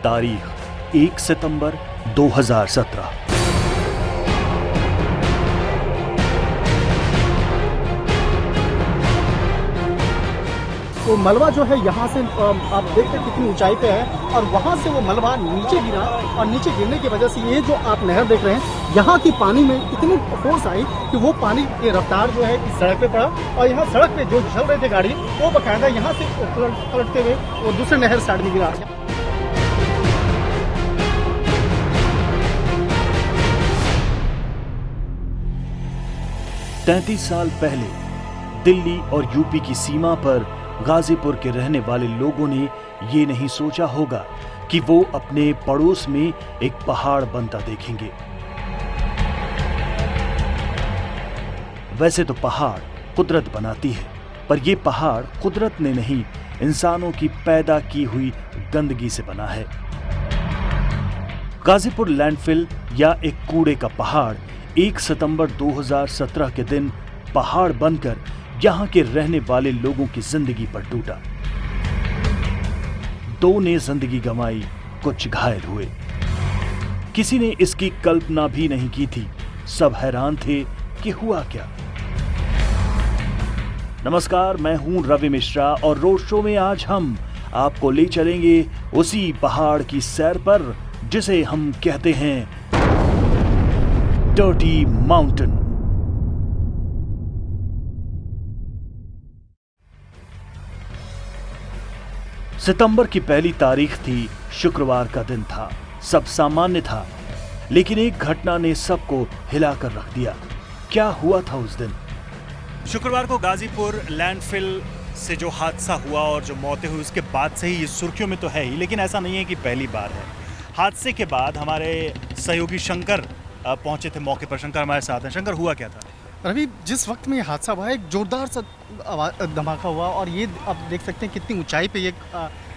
तारीख 1 सितंबर 2017। वो मलबा जो है यहाँ से आप देखते हैं कितनी ऊंचाई पे है और वहाँ से वो मलबा नीचे गिरा और नीचे गिरने की वजह से ये जो आप नहर देख रहे हैं यहाँ की पानी में इतनी फोर्स आई कि वो पानी की रफ्तार जो है इस सड़क पे पड़ा और यहाँ सड़क पे जो चल रहे थे गाड़ी वो बकायदा यहाँ से पलटते हुए वो दूसरे नहर साइड में गिरा। 33 साल पहले दिल्ली और यूपी की सीमा पर गाजीपुर के रहने वाले लोगों ने ये नहीं सोचा होगा कि वो अपने पड़ोस में एक पहाड़ बनता देखेंगे। वैसे तो पहाड़ कुदरत बनाती है, पर ये पहाड़ कुदरत ने नहीं, इंसानों की पैदा की हुई गंदगी से बना है। गाजीपुर लैंडफिल या एक कूड़े का पहाड़ 1 सितंबर 2017 के दिन पहाड़ बनकर यहां के रहने वाले लोगों की जिंदगी पर टूटा। 2 ने जिंदगी गंवाई, कुछ घायल हुए। किसी ने इसकी कल्पना भी नहीं की थी। सब हैरान थे कि हुआ क्या। नमस्कार, मैं हूं रवि मिश्रा और रोड शो में आज हम आपको ले चलेंगे उसी पहाड़ की सैर पर जिसे हम कहते हैं डर्टी माउंटेन। सितंबर की पहली तारीख थी, शुक्रवार का दिन था। सब सामान्य था, लेकिन एक घटना ने सबको हिलाकर रख दिया। क्या हुआ था उस दिन? शुक्रवार को गाजीपुर लैंडफिल से जो हादसा हुआ और जो मौतें हुई उसके बाद से ही ये सुर्खियों में तो है ही, लेकिन ऐसा नहीं है कि पहली बार है। हादसे के बाद हमारे सहयोगी शंकर पहुंचे थे मौके पर। शंकर हमारे साथ हैं। शंकर, हुआ क्या था? रवि, जिस वक्त में ये हादसा हुआ एक जोरदार सा धमाका हुआ और ये आप देख सकते हैं कितनी ऊंचाई पे ये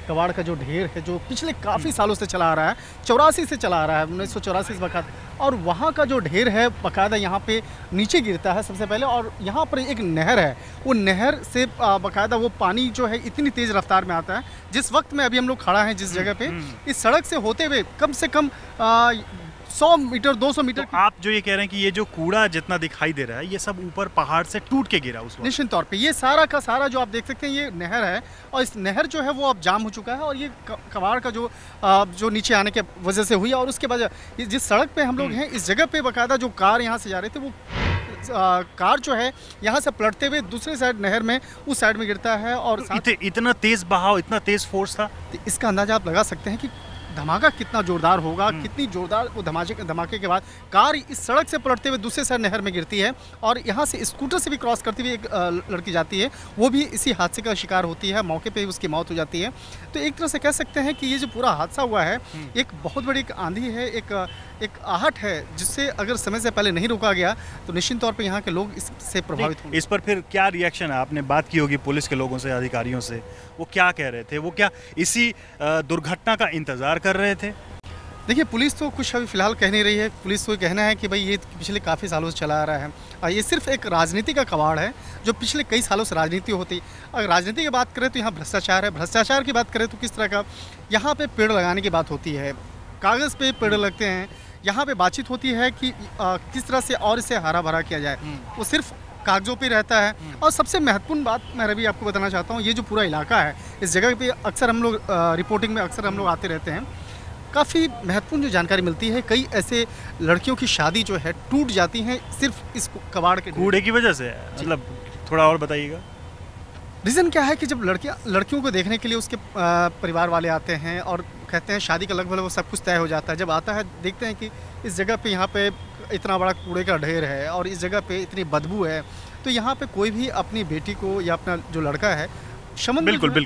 कबाड़ का जो ढेर है जो पिछले काफ़ी सालों से चला आ रहा है, 84 से चला आ रहा है, 1984 से बकायदा। और वहाँ का जो ढेर है बकायदा यहाँ पे नीचे गिरता है सबसे पहले, और यहाँ पर एक नहर है, वो नहर से बकायदा वो पानी जो है इतनी तेज़ रफ्तार में आता है। जिस वक्त में अभी हम लोग खड़ा हैं जिस जगह पे, इस सड़क से होते हुए कम से कम 100 मीटर 200 मीटर तो आप जो ये कह रहे हैं कि ये जो कूड़ा जितना दिखाई दे रहा है ये सब ऊपर पहाड़ से टूट के गिरा उस वक्त? निश्चित तौर पे ये सारा का सारा जो आप देख सकते हैं ये नहर है और इस नहर जो है वो अब जाम हो चुका है और ये कबाड़ का जो नीचे आने के वजह से हुई। और उसके बाद जिस सड़क पे हम लोग हैं इस जगह पे बाकायदा जो कार यहाँ से जा रहे थे वो कार जो है यहाँ से पलटते हुए दूसरे साइड नहर में उस साइड में गिरता है। और इतना तेज बहाव, इतना तेज फोर्स था, तो इसका अंदाजा आप लगा सकते हैं कि धमाका कितना जोरदार होगा। कितनी जोरदार वो धमाके के बाद कार इस सड़क से पलटते हुए दूसरे साइड नहर में गिरती है और यहाँ से स्कूटर से भी क्रॉस करती हुई एक लड़की जाती है, वो भी इसी हादसे का शिकार होती है, मौके पे उसकी मौत हो जाती है। तो एक तरह से कह सकते हैं कि ये जो पूरा हादसा हुआ है एक बहुत बड़ी एक आंधी है, एक आहट है जिससे अगर समय से पहले नहीं रोका गया तो निश्चित तौर पे यहाँ के लोग इससे प्रभावित होंगे। इस पर फिर क्या रिएक्शन है? आपने बात की होगी पुलिस के लोगों से, अधिकारियों से, वो क्या कह रहे थे? वो क्या इसी दुर्घटना का इंतजार कर रहे थे? देखिए, पुलिस तो कुछ अभी फिलहाल कह नहीं रही है। पुलिस को कहना है कि भाई ये पिछले काफ़ी सालों से चला आ रहा है और ये सिर्फ एक राजनीति का कबाड़ है जो पिछले कई सालों से राजनीति होती। अगर राजनीति की बात करें तो यहाँ भ्रष्टाचार है, भ्रष्टाचार की बात करें तो किस तरह का यहाँ पे पेड़ लगाने की बात होती है, कागज़ पे पेड़ लगते हैं, यहाँ पे बातचीत होती है कि किस तरह से और इसे हरा भरा किया जाए, वो सिर्फ कागजों पे रहता है। और सबसे महत्वपूर्ण बात मैं रवि आपको बताना चाहता हूँ, ये जो पूरा इलाका है इस जगह पे अक्सर हम लोग रिपोर्टिंग में अक्सर हम लोग आते रहते हैं, काफ़ी महत्वपूर्ण जो जानकारी मिलती है, कई ऐसे लड़कियों की शादी जो है टूट जाती हैं सिर्फ इस कबाड़ के कूड़े की वजह से। मतलब थोड़ा और बताइएगा। रीज़न क्या है कि जब लड़कियों को देखने के लिए उसके परिवार वाले आते हैं और कहते हैं शादी का लगभग वो सब कुछ तय हो जाता है, जब आता है देखते हैं कि इस जगह पे यहाँ पे इतना बड़ा कूड़े का ढेर है और इस जगह पे इतनी बदबू है, तो यहाँ पे कोई भी अपनी बेटी को या अपना जो लड़का है शमन बिल्कुल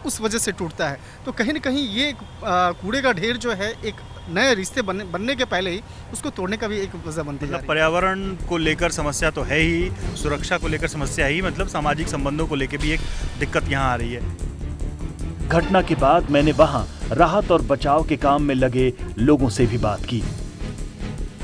उस वजह से टूटता है। तो कहीं ना कहीं ये कूड़े का ढेर जो है एक नए रिश्ते बनने के पहले ही उसको तोड़ने का भी एक वजह बनती है। पर्यावरण को लेकर समस्या तो है ही, सुरक्षा को लेकर समस्या ही, मतलब सामाजिक संबंधों को लेकर भी एक दिक्कत यहाँ आ रही है। घटना के बाद मैंने वहां राहत और बचाव के काम में लगे लोगों से भी बात की।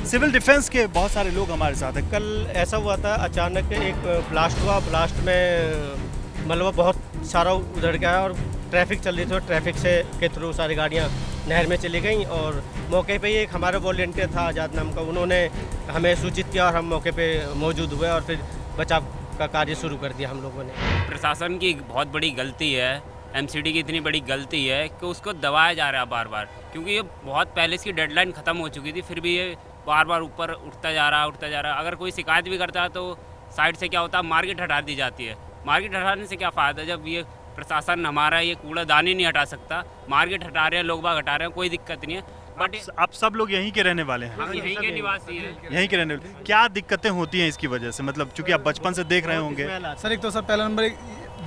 सिविल डिफेंस के बहुत सारे लोग हमारे साथ हैं। कल ऐसा हुआ था, अचानक एक ब्लास्ट हुआ, ब्लास्ट में मलबा बहुत सारा उधड़ गया और ट्रैफिक चल रही थी और ट्रैफिक से के थ्रू सारी गाड़ियाँ नहर में चली गई। और मौके पे ही एक हमारा वॉलंटियर था आज़ाद नाम का, उन्होंने हमें सूचित किया और हम मौके पे मौजूद हुए और फिर बचाव का कार्य शुरू कर दिया हम लोगों ने। प्रशासन की बहुत बड़ी गलती है, एमसीडी की इतनी बड़ी गलती है कि उसको दबाया जा रहा है बार बार, क्योंकि ये बहुत पहले इसकी डेडलाइन ख़त्म हो चुकी थी, फिर भी ये बार बार ऊपर उठता जा रहा। अगर कोई शिकायत भी करता है तो साइड से क्या होता है, मार्केट हटा दी जाती है। मार्केट हटाने से क्या फ़ायदा जब ये प्रशासन हमारा ये कूड़ादान ही नहीं हटा सकता। मार्केट हटा रहे हैं, लोग बाग हटा रहे हैं, कोई दिक्कत नहीं है। बट आप सब लोग यहीं के रहने वाले हैं? हम यहीं के निवासी हैं। यहीं के रहने वाले। क्या दिक्कतें होती हैं इसकी वजह से, मतलब चूंकि आप बचपन से देख रहे होंगे? सर एक तो सर पहला नंबर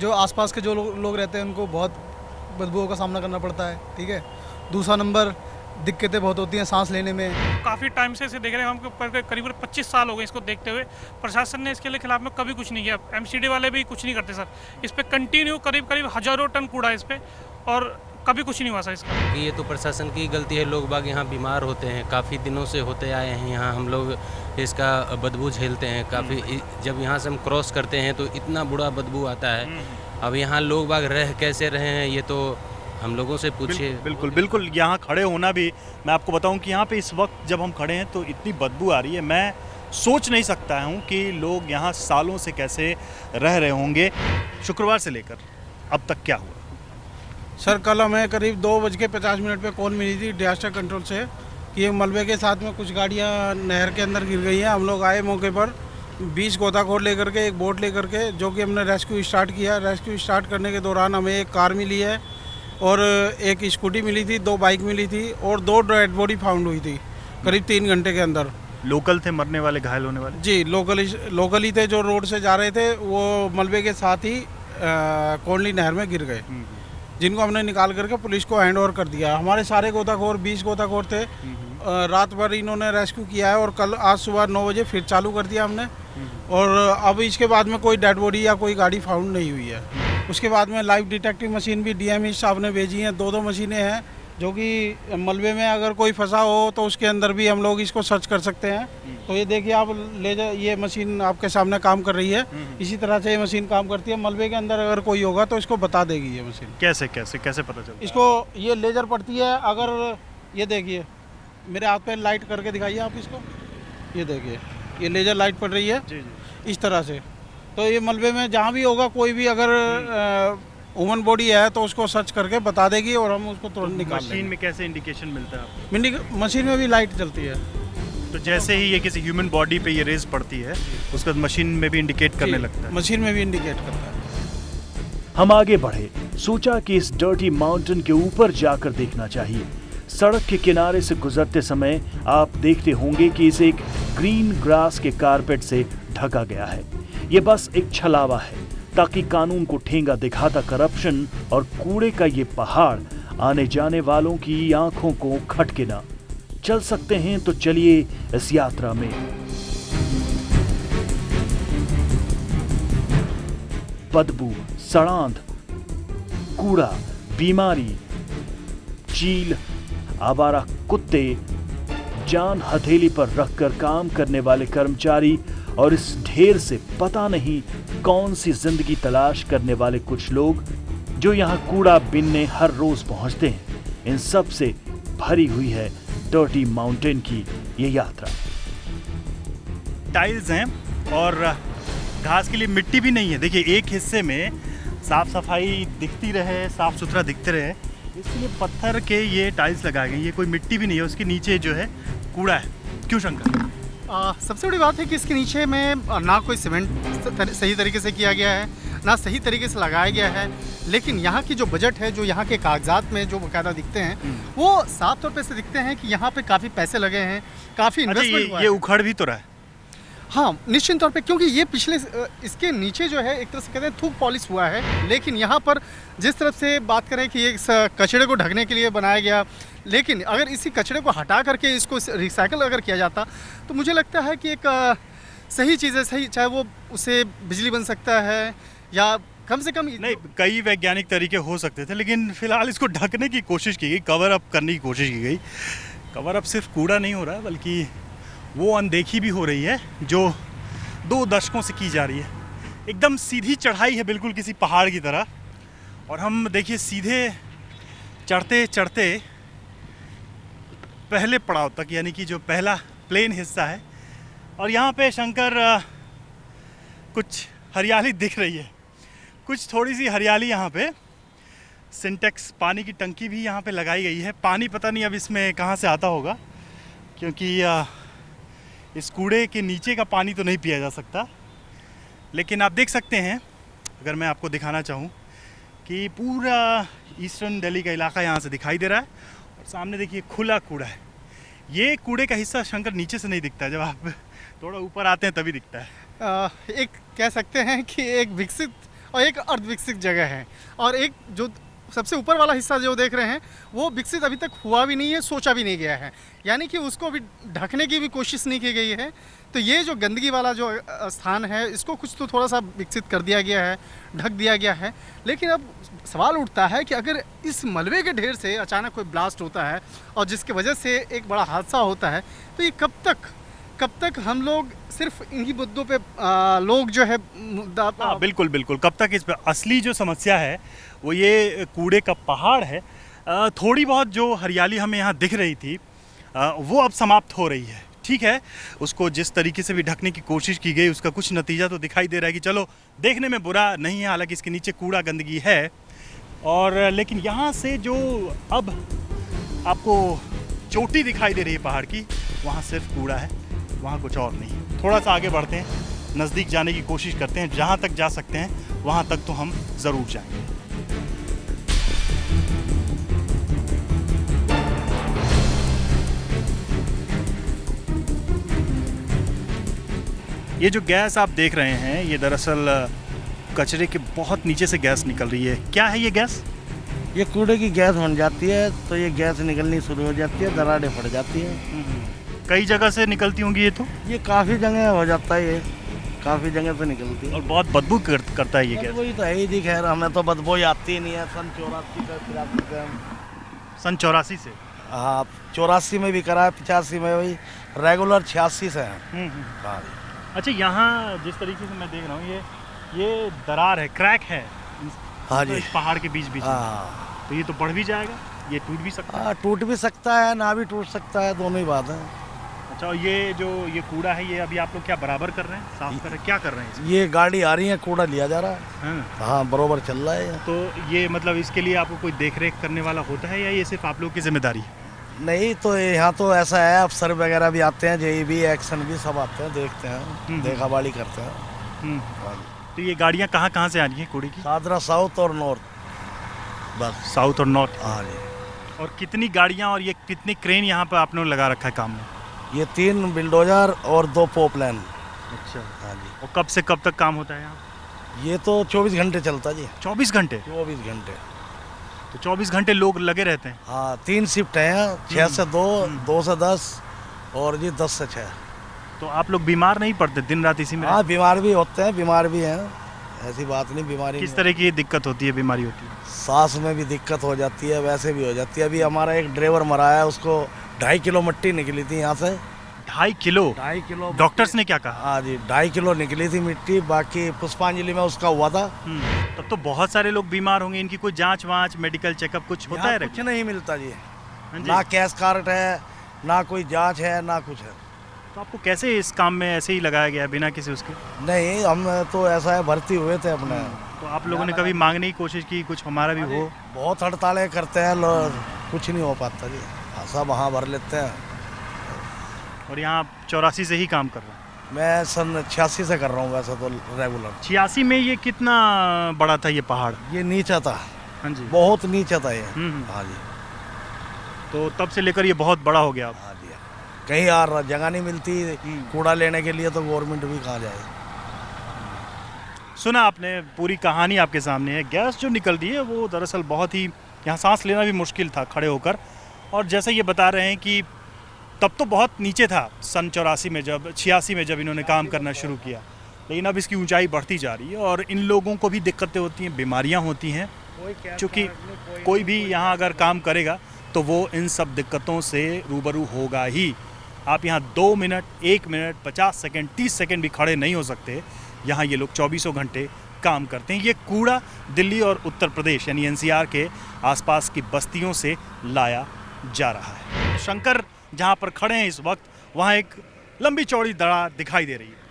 जो आसपास के जो लोग रहते हैं उनको बहुत बदबूओं का सामना करना पड़ता है, ठीक है। दूसरा नंबर दिक्कतें बहुत होती हैं सांस लेने में। काफ़ी टाइम से इसे देख रहे हैं, हमको करीबन 25 साल हो गए इसको देखते हुए। प्रशासन ने इसके लिए खिलाफ में कभी कुछ नहीं किया, एमसीडी वाले भी कुछ नहीं करते सर। इस पे कंटिन्यू करीब हजारों टन कूड़ा है इस पे और कभी कुछ नहीं हुआ सर इसका। ये तो प्रशासन की गलती है। लोग बाग यहाँ बीमार होते हैं, काफ़ी दिनों से होते आए हैं यहाँ। हम लोग इसका बदबू झेलते हैं काफ़ी। जब यहाँ से हम क्रॉस करते हैं तो इतना बुरा बदबू आता है। अब यहाँ लोग बाग रह कैसे रहे हैं ये तो हम लोगों से पूछिए। बिल्कुल यहाँ खड़े होना भी, मैं आपको बताऊं कि यहाँ पे इस वक्त जब हम खड़े हैं तो इतनी बदबू आ रही है, मैं सोच नहीं सकता हूँ कि लोग यहाँ सालों से कैसे रह रहे होंगे। शुक्रवार से लेकर अब तक क्या हुआ? सर कल हमें करीब 2:50 पे कॉल मिली थी डिजास्टर कंट्रोल से कि ये मलबे के साथ में कुछ गाड़ियाँ नहर के अंदर गिर गई हैं। हम लोग आए मौके पर 20 गोताखोर लेकर के, एक बोट लेकर के, जो कि हमने रेस्क्यू स्टार्ट किया। रेस्क्यू स्टार्ट करने के दौरान हमें एक कार मिली है और एक स्कूटी मिली थी, 2 बाइक मिली थी और 2 डेड बॉडी फाउंड हुई थी करीब 3 घंटे के अंदर। लोकल थे मरने वाले, घायल होने वाले? जी लोकल ही थे, जो रोड से जा रहे थे वो मलबे के साथ ही कोंडली नहर में गिर गए, जिनको हमने निकाल करके पुलिस को हैंड ओवर कर दिया। हमारे सारे गोताखोर 20 गोताखोर थे। रात भर इन्होंने रेस्क्यू किया है और कल आज सुबह 9 बजे फिर चालू कर दिया हमने। और अब इसके बाद में कोई डेड बॉडी या कोई गाड़ी फाउंड नहीं हुई है। उसके बाद में लाइव डिटेक्टिव मशीन भी डीएमई साहब ने भेजी हैं। 2 मशीनें हैं जो कि मलबे में अगर कोई फंसा हो तो उसके अंदर भी हम लोग इसको सर्च कर सकते हैं। तो ये देखिए आप ले जा, ये मशीन आपके सामने काम कर रही है। इसी तरह से ये मशीन काम करती है। मलबे के अंदर अगर कोई होगा तो इसको बता देगी ये मशीन। कैसे पता चलता? इसको ये लेजर पड़ती है। अगर ये देखिए मेरे हाथ पे लाइट करके दिखाइए आप इसको, ये देखिए ये लेजर लाइट पड़ रही है इस तरह से। तो ये मलबे में जहाँ भी होगा कोई भी अगर ह्यूमन बॉडी है तो उसको सर्च करके बता देगी और हम उसको तुरंत निकाल लेंगे। मशीन में कैसे इंडिकेशन मिलता है? मशीन में भी लाइट चलती है। तो जैसे ही ये किसी ह्यूमन बॉडी पे ये रेज पड़ती है उसके बाद मशीन में भी इंडिकेट करने लगता है? मशीन में भी इंडिकेट करता है। हम आगे बढ़े, सोचा कि इस डर्टी माउंटेन के ऊपर जाकर देखना चाहिए। सड़क के किनारे से गुजरते समय आप देखते होंगे कि इसे एक ग्रीन ग्रास के कारपेट से ढका गया है। ये बस एक छलावा है ताकि कानून को ठेंगा दिखाता करप्शन और कूड़े का ये पहाड़ आने जाने वालों की आंखों को खटके ना। चल सकते हैं तो चलिए इस यात्रा में। बदबू, सड़ांध, कूड़ा, बीमारी, चील, आवारा कुत्ते, जान हथेली पर रखकर काम करने वाले कर्मचारी और इस ढेर से पता नहीं कौन सी जिंदगी तलाश करने वाले कुछ लोग जो यहाँ कूड़ा बीनने हर रोज पहुंचते हैं, इन सब से भरी हुई है डर्टी माउंटेन की ये यात्रा। टाइल्स हैं और घास के लिए मिट्टी भी नहीं है। देखिए एक हिस्से में साफ सफाई दिखती रहे, साफ सुथरा दिखते रहे, इसलिए पत्थर के ये टाइल्स लगाए गए। ये कोई मिट्टी भी नहीं है, उसके नीचे जो है कूड़ा है। क्यों शंकर? सबसे बड़ी बात है कि इसके नीचे में ना कोई सीमेंट सही तरीके से किया गया है, ना सही तरीके से लगाया गया है। लेकिन यहाँ की जो बजट है, जो यहाँ के कागजात में जो बाकायदा दिखते हैं, वो साफ तौर पे से दिखते हैं कि यहाँ पे काफ़ी पैसे लगे हैं, काफ़ी इन्वेस्टमेंट हुआ है। ये उखड़ भी तो रहा है। हाँ, निश्चित तौर पे, क्योंकि ये पिछले इसके नीचे जो है एक तरह से कहते हैं थूक पॉलिश हुआ है। लेकिन यहाँ पर जिस तरफ से बात करें कि ये कचरे को ढकने के लिए बनाया गया, लेकिन अगर इसी कचरे को हटा करके इसको रिसाइकल अगर किया जाता तो मुझे लगता है कि एक सही चीज़ है। सही, चाहे वो उससे बिजली बन सकता है या कम से कम नहीं, कई वैज्ञानिक तरीके हो सकते थे, लेकिन फिलहाल इसको ढकने की कोशिश की गई, कवर अप करने की कोशिश की गई। कवर अप सिर्फ कूड़ा नहीं हो रहा है, बल्कि वो अनदेखी भी हो रही है जो 2 दशकों से की जा रही है। एकदम सीधी चढ़ाई है, बिल्कुल किसी पहाड़ की तरह। और हम देखिए सीधे चढ़ते चढ़ते पहले पड़ाव तक, यानी कि जो पहला प्लेन हिस्सा है। और यहाँ पे शंकर कुछ हरियाली दिख रही है, कुछ थोड़ी सी हरियाली यहाँ पे। सिंटेक्स पानी की टंकी भी यहाँ पे लगाई गई है। पानी पता नहीं अब इसमें कहाँ से आता होगा, क्योंकि इस कूड़े के नीचे का पानी तो नहीं पिया जा सकता। लेकिन आप देख सकते हैं, अगर मैं आपको दिखाना चाहूँ, कि पूरा ईस्टर्न दिल्ली का इलाका यहाँ से दिखाई दे रहा है। और सामने देखिए खुला कूड़ा है। ये कूड़े का हिस्सा शंकर नीचे से नहीं दिखता, जब आप थोड़ा ऊपर आते हैं तभी दिखता है। एक कह सकते हैं कि एक विकसित और एक अर्धविकसित जगह है, और एक जो सबसे ऊपर वाला हिस्सा जो देख रहे हैं वो विकसित अभी तक हुआ भी नहीं है, सोचा भी नहीं गया है, यानी कि उसको भी ढकने की भी कोशिश नहीं की गई है। तो ये जो गंदगी वाला जो स्थान है, इसको कुछ तो थोड़ा सा विकसित कर दिया गया है, ढक दिया गया है। लेकिन अब सवाल उठता है कि अगर इस मलबे के ढेर से अचानक कोई ब्लास्ट होता है और जिसकी वजह से एक बड़ा हादसा होता है, तो ये कब तक हम लोग सिर्फ इन्हीं मुद्दों पे लोग जो है बिल्कुल बिल्कुल, कब तक इस पे असली जो समस्या है वो ये कूड़े का पहाड़ है। थोड़ी बहुत जो हरियाली हमें यहाँ दिख रही थी वो अब समाप्त हो रही है। ठीक है, उसको जिस तरीके से भी ढकने की कोशिश की गई उसका कुछ नतीजा तो दिखाई दे रहा है कि चलो देखने में बुरा नहीं है, हालांकि इसके नीचे कूड़ा गंदगी है। और लेकिन यहाँ से जो अब आपको चोटी दिखाई दे रही है पहाड़ की, वहाँ सिर्फ कूड़ा है, वहाँ कुछ और नहीं। थोड़ा सा आगे बढ़ते हैं, नज़दीक जाने की कोशिश करते हैं, जहाँ तक जा सकते हैं वहाँ तक तो हम ज़रूर जाएंगे। ये जो गैस आप देख रहे हैं, ये दरअसल कचरे के बहुत नीचे से गैस निकल रही है। क्या है ये गैस? ये कूड़े की गैस बन जाती है, तो ये गैस निकलनी शुरू हो जाती है, दरारें पड़ जाती है। कई जगह से निकलती होंगी ये तो? ये काफ़ी जगह हो जाता है, ये काफ़ी जगह से निकलती है। और बहुत बदबू करता है ये गैस। वही तो है ही, खैर हमें तो बदबू आती ही नहीं है। सन 84 का फिर सन 84 से? हाँ, 84 में भी करा है, 85 में वही रेगुलर 86 से है। हाँ। अच्छा, यहाँ जिस तरीके से मैं देख रहा हूँ ये दरार है, क्रैक है। हाँ जी, इस पहाड़ के बीच में। हाँ, तो ये तो बढ़ भी जाएगा, ये टूट भी सकता है? हाँ, टूट भी सकता है, ना भी टूट सकता है, दोनों ही बात है। अच्छा, और ये कूड़ा है, ये अभी आप लोग क्या बराबर कर रहे हैं, साफ कर रहे हैं, क्या कर रहे हैं? ये गाड़ी आ रही है, कूड़ा लिया जा रहा है। हाँ, बरोबर चल रहा है। तो ये मतलब इसके लिए आपको कोई देख रेख करने वाला होता है या ये सिर्फ आप लोग की जिम्मेदारी है? नहीं, तो यहाँ तो ऐसा है, अफसर वगैरह भी आते हैं, जेईबी एक्शन भी सब आते हैं, देखते हैं, देखाबाड़ी करते हैं। तो ये गाड़ियाँ कहाँ से आ रही हैं कूड़े की? सादरा साउथ और नॉर्थ, बस साउथ और नॉर्थ। हाँ जी। और कितनी गाड़ियाँ और ये कितनी क्रेन यहाँ पर आपने लगा रखा है काम में? ये 3 बिल्डोजर और 2 पोपलाइन। अच्छा। हाँ जी। और कब से कब तक काम होता है यहाँ? ये तो 24 घंटे चलता जी। 24 घंटे? 24 घंटे। तो 24 घंटे लोग लगे रहते हैं? हाँ, 3 शिफ्ट हैं, 6 से 2, 2 से 10 और जी 10 से 6। तो आप लोग बीमार नहीं पड़ते दिन रात इसी में? हाँ, बीमार भी होते हैं, बीमार भी हैं, ऐसी बात नहीं। बीमारी किस तरह की दिक्कत होती है, बीमारी होती है? सांस में भी दिक्कत हो जाती है, वैसे भी हो जाती है। अभी हमारा एक ड्राइवर मरा है, उसको 2.5 किलो मिट्टी निकली थी यहाँ से। 2.5 किलो? 2.5 किलो। डॉक्टर्स ने क्या कहा? हाँ जी, 2.5 किलो निकली थी मिट्टी, बाकी पुष्पांजलि में उसका हुआ था। तब तो बहुत सारे लोग बीमार होंगे, इनकी कोई जांच वांच, मेडिकल चेकअप कुछ होता है? कुछ नहीं मिलता जी, ना कैश कार्ड है, ना कोई जांच है, ना कुछ है। तो आपको कैसे इस काम में ऐसे ही लगाया गया बिना किसी उसके? नहीं, हम तो ऐसा है, भर्ती हुए थे अपने। तो आप लोगों ने कभी मांगने की कोशिश की कुछ हमारा भी हो? बहुत हड़तालें करते हैं लोग, कुछ नहीं हो पाता जी, सब वहाँ भर लेते हैं। और यहाँ 84 से ही काम कर रहा हूँ? मैं सन 86 से कर रहा हूँ वैसे तो रेगुलर। 86 में ये कितना बड़ा था ये पहाड़? ये नीचा था। हाँ जी, बहुत नीचा था ये। हाँ जी। तो तब से लेकर ये बहुत बड़ा हो गया? हाँ जी, कहीं यार जगह नहीं मिलती कूड़ा लेने के लिए, तो गवर्नमेंट भी कहाँ जाए। सुना आपने, पूरी कहानी आपके सामने है। गैस जो निकल रही है वो दरअसल बहुत ही, यहाँ सांस लेना भी मुश्किल था खड़े होकर। और जैसे ये बता रहे हैं कि तब तो बहुत नीचे था सन 84 में, जब 86 में जब इन्होंने काम करना शुरू किया, लेकिन अब इसकी ऊंचाई बढ़ती जा रही है और इन लोगों को भी दिक्कतें होती हैं, बीमारियां होती हैं, क्योंकि कोई भी यहाँ अगर काम करेगा तो वो इन सब दिक्कतों से रूबरू होगा ही। आप यहाँ 2 मिनट, 1 मिनट, 50 सेकेंड, 30 सेकेंड भी खड़े नहीं हो सकते। यहाँ ये लोग 24 घंटे काम करते हैं। ये कूड़ा दिल्ली और उत्तर प्रदेश यानी NCR के आसपास की बस्तियों से लाया जा रहा है। शंकर जहाँ पर खड़े हैं इस वक्त, वहाँ एक लंबी चौड़ी दरार दिखाई दे रही है।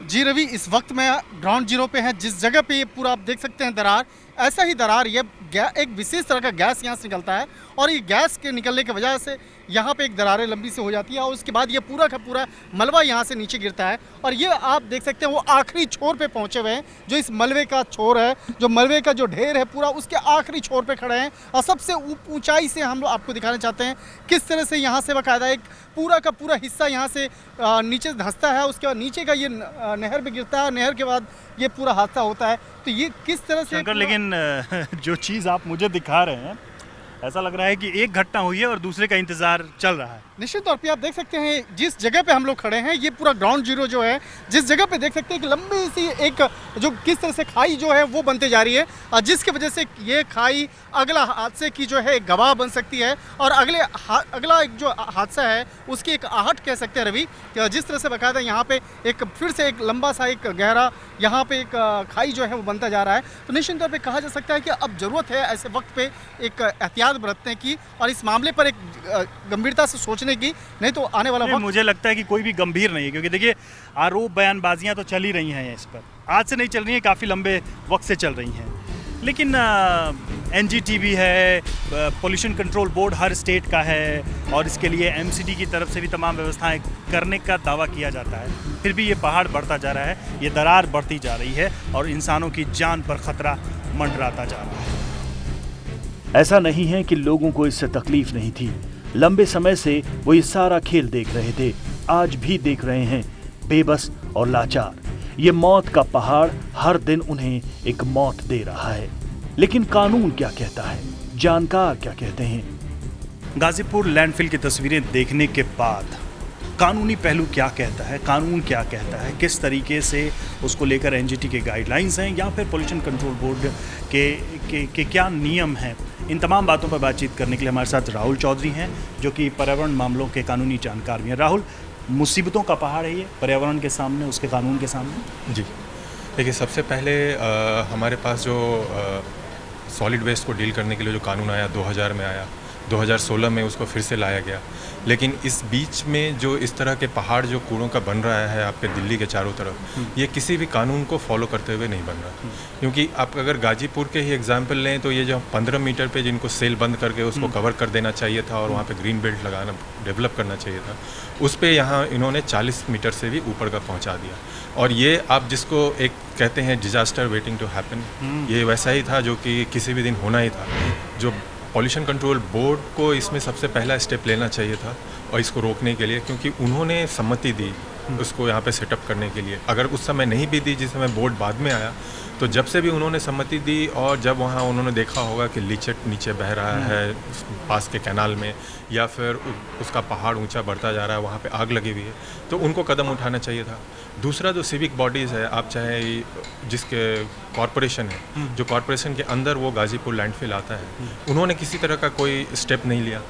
जी रवि, इस वक्त मैं ग्राउंड जीरो पे हैं, जिस जगह पे ये पूरा आप देख सकते हैं दरार, ऐसा ही दरार, ये एक विशेष तरह का गैस यहाँ से निकलता है और ये गैस के निकलने की वजह से यहाँ पे एक दरारें लंबी से हो जाती है और उसके बाद ये पूरा का पूरा मलबा यहाँ से नीचे गिरता है। और ये आप देख सकते हैं वो आखिरी छोर पे पहुँचे हुए हैं, जो इस मलबे का छोर है, जो मलबे का जो ढेर है पूरा, उसके आखिरी छोर पे खड़े हैं। और सबसे ऊंचाई से हम लोग आपको दिखाना चाहते हैं किस तरह से यहाँ से बाकायदा एक पूरा का पूरा हिस्सा यहाँ से नीचे धंसता है, उसके बाद नीचे का ये नहर में गिरता है, नहर के बाद ये पूरा हादसा होता है। तो ये किस तरह से शंकर, लेकिन जो चीज़ आप मुझे दिखा रहे हैं, ऐसा लग रहा है कि एक घटना हुई है और दूसरे का इंतजार चल रहा है। निश्चित तौर पे आप देख सकते हैं जिस जगह पे हम लोग खड़े हैं, ये पूरा ग्राउंड जीरो जो है, जिस जगह पे देख सकते हैं कि लंबी सी एक जो किस तरह से खाई जो है वो बनते जा रही है, और जिसकी वजह से ये खाई अगला हादसे की जो है एक गवाह बन सकती है और अगला एक जो हादसा है उसकी एक आहट कह सकते हैं रवि। जिस तरह से बाकायदा यहाँ पे एक फिर से एक लंबा सा एक गहरा यहाँ पे एक खाई जो है वो बनता जा रहा है। तो निश्चित तौर पर कहा जा सकता है कि अब ज़रूरत है ऐसे वक्त पे एक एहतियात बरतने की और इस मामले पर एक गंभीरता से सोचने की, नहीं तो आने वाला वक्त। मुझे लगता है कि कोई भी गंभीर नहीं है, क्योंकि देखिए आरोप बयानबाजियां तो चल ही रही हैं इस पर, आज से नहीं चल रही हैं, काफ़ी लंबे वक्त से चल रही हैं। लेकिन एनजीटी है, पोल्यूशन कंट्रोल बोर्ड हर स्टेट का है और इसके लिए एमसीडी की तरफ से भी तमाम व्यवस्थाएं करने का दावा किया जाता है, फिर भी ये पहाड़ बढ़ता जा रहा है, ये दरार बढ़ती जा रही है और इंसानों की जान पर खतरा मंडराता जा रहा है। ऐसा नहीं है कि लोगों को इससे तकलीफ नहीं थी, लंबे समय से वो ये सारा खेल देख रहे थे, आज भी देख रहे हैं, बेबस और लाचार। ये मौत का पहाड़ हर दिन उन्हें एक मौत दे रहा है। लेकिन कानून क्या कहता है, जानकार क्या कहते हैं? गाजीपुर लैंडफिल की तस्वीरें देखने के बाद कानूनी पहलू क्या कहता है, कानून क्या कहता है, किस तरीके से उसको लेकर एनजीटी के गाइडलाइंस हैं या फिर पोल्यूशन कंट्रोल बोर्ड के क्या नियम हैं, इन तमाम बातों पर बातचीत करने के लिए हमारे साथ राहुल चौधरी हैं, जो कि पर्यावरण मामलों के कानूनी जानकार भी हैं। राहुल, मुसीबतों का पहाड़ है ये पर्यावरण के सामने, उसके कानून के सामने? जी, देखिए सबसे पहले हमारे पास जो सॉलिड वेस्ट को डील करने के लिए जो कानून आया 2000 में आया, 2016 में उसको फिर से लाया गया, लेकिन इस बीच में जो इस तरह के पहाड़ जो कूड़ों का बन रहा है आपके दिल्ली के चारों तरफ, ये किसी भी कानून को फॉलो करते हुए नहीं बन रहा। क्योंकि आप अगर गाजीपुर के ही एग्जाम्पल लें तो ये जो 15 मीटर पे जिनको सेल बंद करके उसको कवर कर देना चाहिए था और वहाँ पे ग्रीन बेल्ट लगाना डेवलप करना चाहिए था, उस पर यहाँ इन्होंने 40 मीटर से भी ऊपर का पहुँचा दिया। और ये आप जिसको एक कहते हैं डिजास्टर वेटिंग टू हैपन, ये वैसा ही था जो कि किसी भी दिन होना ही था। जो पॉल्यूशन कंट्रोल बोर्ड को इसमें सबसे पहला स्टेप लेना चाहिए था और इसको रोकने के लिए, क्योंकि उन्होंने सम्मति दी उसको यहाँ पे सेटअप करने के लिए। अगर उस समय नहीं भी दी, जिस समय बोर्ड बाद में आया, तो जब से भी उन्होंने सम्मति दी और जब वहाँ उन्होंने देखा होगा कि लीचट नीचे बह रहा है पास के कैनाल में या फिर उसका पहाड़ ऊंचा बढ़ता जा रहा है, वहाँ पे आग लगी हुई है, तो उनको कदम उठाना चाहिए था। दूसरा जो सिविक बॉडीज़ है, आप चाहे जिसके कॉरपोरेशन है, जो कॉरपोरेशन के अंदर वो गाजीपुर लैंडफिल आता है, उन्होंने किसी तरह का कोई स्टेप नहीं लिया।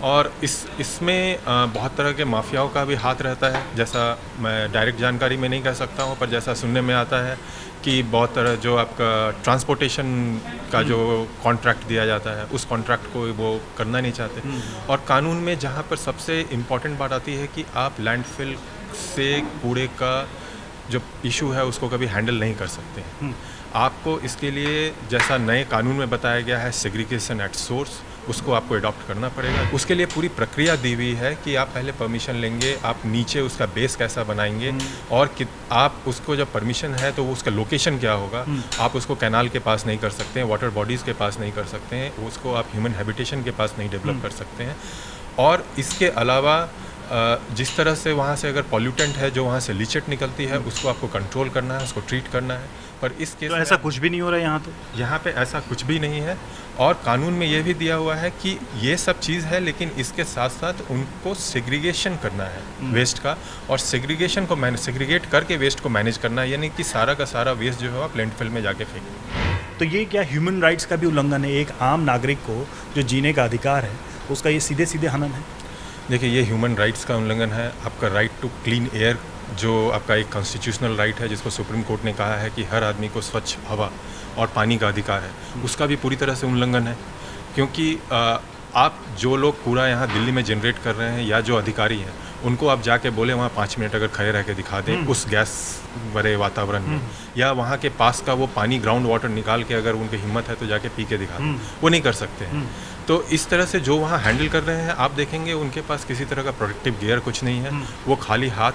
और इसमें बहुत तरह के माफियाओं का भी हाथ रहता है, जैसा मैं डायरेक्ट जानकारी में नहीं कह सकता हूँ, पर जैसा सुनने में आता है कि बहुत तरह जो आपका ट्रांसपोर्टेशन का जो कॉन्ट्रैक्ट दिया जाता है, उस कॉन्ट्रैक्ट को वो करना नहीं चाहते। और कानून में जहाँ पर सबसे इम्पॉर्टेंट बात आती है कि आप लैंडफिल से कूड़े का जो इशू है उसको कभी हैंडल नहीं कर सकते हैं। आपको इसके लिए जैसा नए कानून में बताया गया है सेग्रीगेशन एट सोर्स, उसको आपको अडॉप्ट करना पड़ेगा। उसके लिए पूरी प्रक्रिया दी हुई है कि आप पहले परमिशन लेंगे, आप नीचे उसका बेस कैसा बनाएंगे और कि आप उसको जब परमिशन है तो उसका लोकेशन क्या होगा। आप उसको कैनाल के पास नहीं कर सकते हैं, वाटर बॉडीज़ के पास नहीं कर सकते हैं, उसको आप ह्यूमन हैबिटेशन के पास नहीं डेवलप कर सकते हैं। और इसके अलावा जिस तरह से वहाँ से अगर पॉल्यूटेंट है जो वहाँ से लीचट निकलती है, उसको आपको कंट्रोल करना है, उसको ट्रीट करना है। पर इस केस तो ऐसा कुछ भी नहीं हो रहा है यहाँ, तो यहाँ पे ऐसा कुछ भी नहीं है। और कानून में ये भी दिया हुआ है कि ये सब चीज़ है, लेकिन इसके साथ साथ उनको सेग्रीगेशन करना है वेस्ट का, और सेग्रीगेशन को सेग्रीगेट करके वेस्ट को मैनेज करना है, यानी कि सारा का सारा वेस्ट जो है आप लैंडफिल में जाके फेंकें। तो ये क्या ह्यूमन राइट्स का भी उल्लंघन है? एक आम नागरिक को जो जीने का अधिकार है उसका ये सीधे सीधे हनन है? देखिए, ये ह्यूमन राइट्स का उल्लंघन है। आपका राइट टू क्लीन एयर जो आपका एक कॉन्स्टिट्यूशनल राइट है, जिसको सुप्रीम कोर्ट ने कहा है कि हर आदमी को स्वच्छ हवा और पानी का अधिकार है, उसका भी पूरी तरह से उल्लंघन है। क्योंकि आप जो लोग कूड़ा यहाँ दिल्ली में जनरेट कर रहे हैं या जो अधिकारी हैं, उनको आप जाके बोले वहाँ 5 मिनट अगर खड़े रह के दिखा दें उस गैस भरे वातावरण में, या वहाँ के पास का वो पानी ग्राउंड वाटर निकाल के अगर उनकी हिम्मत है तो जाके पी के दिखा दें, वो नहीं कर सकते हैं। तो इस तरह से जो वहाँ हैंडल कर रहे हैं, आप देखेंगे उनके पास किसी तरह का प्रोटेक्टिव गियर कुछ नहीं है, वो खाली हाथ,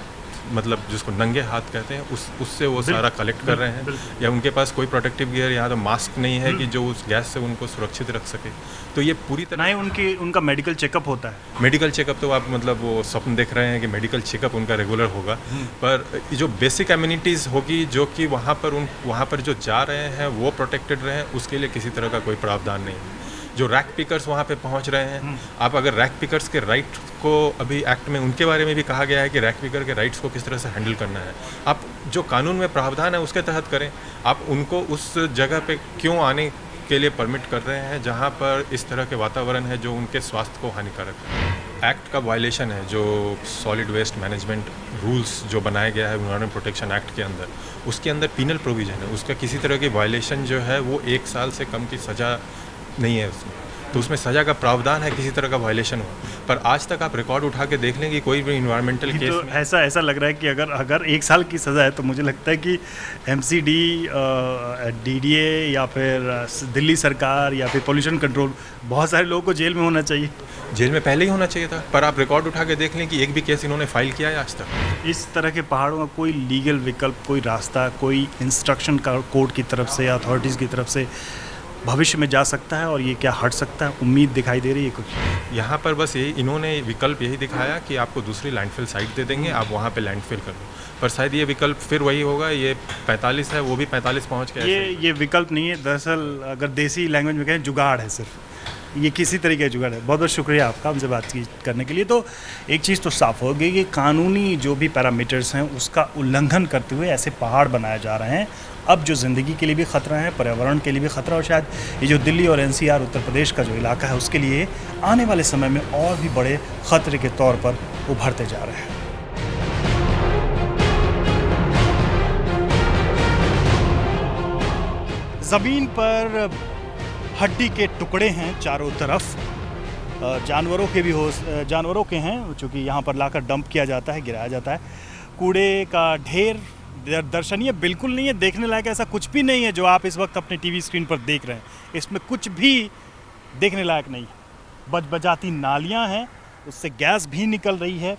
मतलब जिसको नंगे हाथ कहते हैं, उससे वो सारा कलेक्ट कर रहे हैं, या उनके पास कोई प्रोटेक्टिव गियर या तो मास्क नहीं है कि जो उस गैस से उनको सुरक्षित रख सके। तो ये पूरी तरह नहीं उनका मेडिकल चेकअप होता है। मेडिकल चेकअप तो आप मतलब वो स्वप्न देख रहे हैं कि मेडिकल चेकअप उनका रेगुलर होगा, पर जो बेसिक एम्यूनिटीज़ होगी जो कि वहाँ पर जो जा रहे हैं वो प्रोटेक्टेड रहें, उसके लिए किसी तरह का कोई प्रावधान नहीं है। जो रैक पिकर्स वहाँ पे पहुँच रहे हैं, आप अगर रैक पिकर्स के राइट को, अभी एक्ट में उनके बारे में भी कहा गया है कि रैक पिकर के राइट्स को किस तरह से हैंडल करना है, आप जो कानून में प्रावधान है उसके तहत करें। आप उनको उस जगह पे क्यों आने के लिए परमिट कर रहे हैं जहाँ पर इस तरह के वातावरण है जो उनके स्वास्थ्य को हानिकारक है। एक्ट का वायलेशन है जो सॉलिड वेस्ट मैनेजमेंट रूल्स जो बनाया गया है एनवायरनमेंट प्रोटेक्शन एक्ट के अंदर, उसके अंदर पीनल प्रोविजन है, उसका किसी तरह की वायलेशन जो है वो 1 साल से कम की सज़ा नहीं है उसमें, तो उसमें सज़ा का प्रावधान है किसी तरह का वायलेशन हो। पर आज तक आप रिकॉर्ड उठा के देख लें कि कोई भी इन्वायरमेंटल केस तो ऐसा लग रहा है कि अगर 1 साल की सज़ा है तो मुझे लगता है कि MCD, DDA या फिर दिल्ली सरकार या फिर पोल्यूशन कंट्रोल, बहुत सारे लोगों को जेल में होना चाहिए। जेल में पहले ही होना चाहिए था, पर आप रिकॉर्ड उठा के देख लें कि एक भी केस इन्होंने फाइल किया है आज तक। इस तरह के पहाड़ों में कोई लीगल विकल्प, कोई रास्ता, कोई इंस्ट्रक्शन का कोर्ट की तरफ से या अथॉरिटीज़ की तरफ से भविष्य में जा सकता है, और ये क्या हट सकता है? उम्मीद दिखाई दे रही है कुछ? यहाँ पर बस यही इन्होंने विकल्प यही दिखाया कि आपको दूसरी लैंडफिल साइट दे देंगे, आप वहाँ पे लैंडफिल कर लो, पर शायद ये विकल्प फिर वही होगा। ये 45 है, वो भी 45 पहुँच के ये विकल्प नहीं है, दरअसल अगर देसी लैंग्वेज में कहें जुगाड़ है, सिर्फ ये किसी तरीके का जुगाड़ है। बहुत बहुत शुक्रिया आपका हमसे बातचीत करने के लिए। तो एक चीज़ तो साफ हो गई कि कानूनी जो भी पैरामीटर्स हैं उसका उल्लंघन करते हुए ऐसे पहाड़ बनाए जा रहे हैं। अब जो ज़िंदगी के लिए भी ख़तरा है, पर्यावरण के लिए भी ख़तरा, और शायद ये जो दिल्ली और NCR उत्तर प्रदेश का जो इलाका है उसके लिए आने वाले समय में और भी बड़े ख़तरे के तौर पर उभरते जा रहे हैं। ज़मीन पर हड्डी के टुकड़े हैं चारों तरफ, जानवरों के हैं, चूँकि यहाँ पर लाकर डंप किया जाता है, गिराया जाता है। कूड़े का ढेर दर्शनीय बिल्कुल नहीं है, देखने लायक ऐसा कुछ भी नहीं है जो आप इस वक्त अपने टीवी स्क्रीन पर देख रहे हैं। इसमें कुछ भी देखने लायक नहीं है। बजबजाती नालियाँ हैं, उससे गैस भी निकल रही है,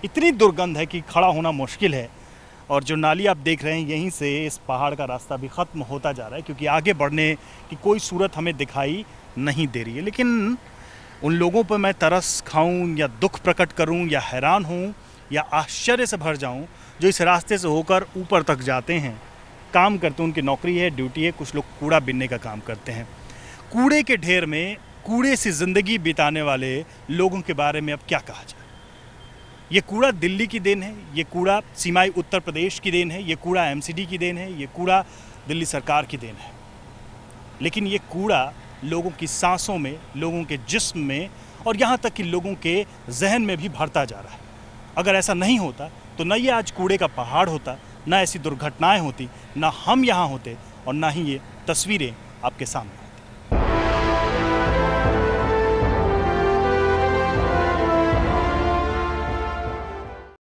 इतनी दुर्गंध है कि खड़ा होना मुश्किल है। और जो नाली आप देख रहे हैं, यहीं से इस पहाड़ का रास्ता भी ख़त्म होता जा रहा है, क्योंकि आगे बढ़ने की कोई सूरत हमें दिखाई नहीं दे रही है। लेकिन उन लोगों पर मैं तरस खाऊं या दुख प्रकट करूं या हैरान हूं या आश्चर्य से भर जाऊं जो इस रास्ते से होकर ऊपर तक जाते हैं, काम करते हैं, उनकी नौकरी है, ड्यूटी है, कुछ लोग कूड़ा बीनने का काम करते हैं। कूड़े के ढेर में कूड़े से ज़िंदगी बिताने वाले लोगों के बारे में अब क्या कहा जाए। ये कूड़ा दिल्ली की देन है, ये कूड़ा सीमाई उत्तर प्रदेश की देन है, ये कूड़ा MCD की देन है, ये कूड़ा दिल्ली सरकार की देन है। लेकिन ये कूड़ा लोगों की सांसों में, लोगों के जिस्म में, और यहाँ तक कि लोगों के जहन में भी भरता जा रहा है। अगर ऐसा नहीं होता तो न ये आज कूड़े का पहाड़ होता, ना ऐसी दुर्घटनाएं होती, ना हम यहाँ होते, और ना ही ये तस्वीरें आपके सामने।